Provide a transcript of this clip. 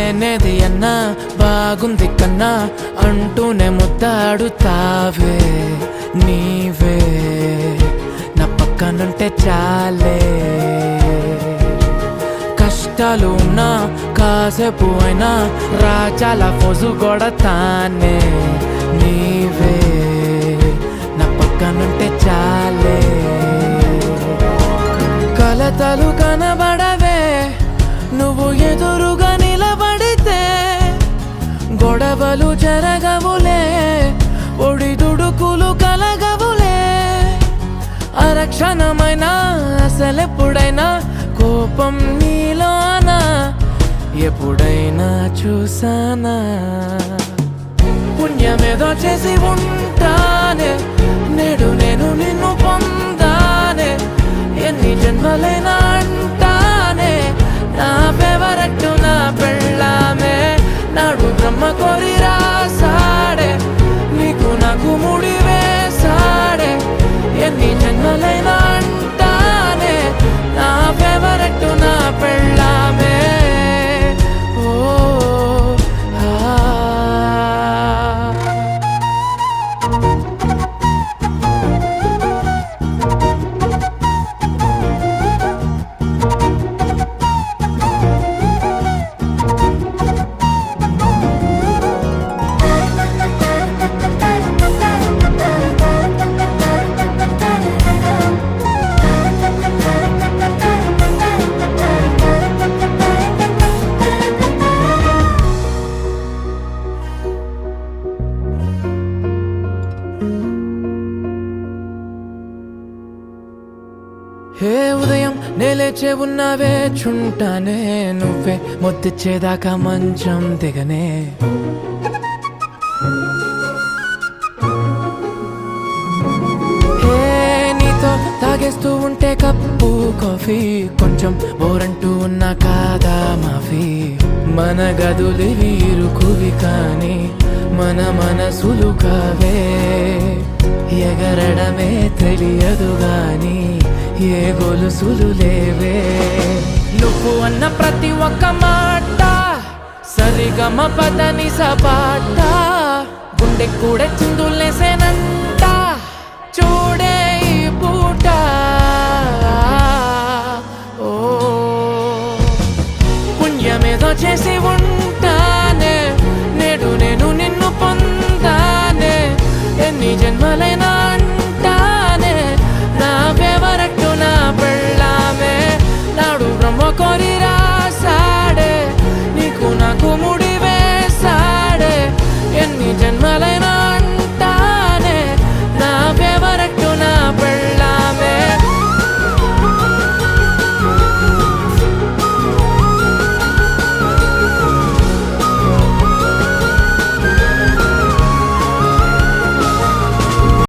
లేనేది అన్నా బాగుంది కన్నా అంటూనే ముద్దాడుతావే నీవే నా పక్కనుంటే చాలే కష్టాలు ఉన్నా కాసేపు అయినా రాజాల ఫోజు కొడతానే నీవే నా పక్కనుంటే చాలే కలతలు కనబడవే నువ్వు ఎదురుగా నిలబడితే గొడవలు జరగవులే ఒడిదుడుకులు కలగవులే అరక్షణమైనా అసలెప్పుడైనా కోపం నీలోనా ఎప్పుడైనా చూసానా పుణ్యమేదో చేసి ఉంటానే నేడు నేను నిన్ను పొందానే ఎన్ని జన్మలైనా అంటానే నా ఫేవరెట్ నా పెళ్ళామే నాడు బ్రహ్మ కోరి రాసాడే నీకు నాకు ముడి వేసాడే ఎన్ని జన్మలైనా అంటానే నా ఫేవరెట్ నా పెళ్ళామే హే ఉదయం నేలేచే ఉన్నావే చుంటానే నువ్వే ముద్దిచ్చేదాకా మంచం దిగనే హే నీతో తాగేస్తూ ఉంటే కప్పు కాఫీ కొంచెం బోరంటూ ఉన్నా కాదా మాఫీ మన గదులు వీరుకువి కానీ మన మనసులు కావే ఎగరడమే తెలియదు గాని ఏ గొలుసులు లేవే నువ్వు అన్న ప్రతి ఒక్క మాట సరిగమ పదని సపాట గుండె కూడా చిందులేసేనంట చూడే ఈ పూట ఓ పుణ్యమేదో చేసి ఉంటానే నేడు నేను నిన్ను పొందానే ఎన్ని జన్మలైనా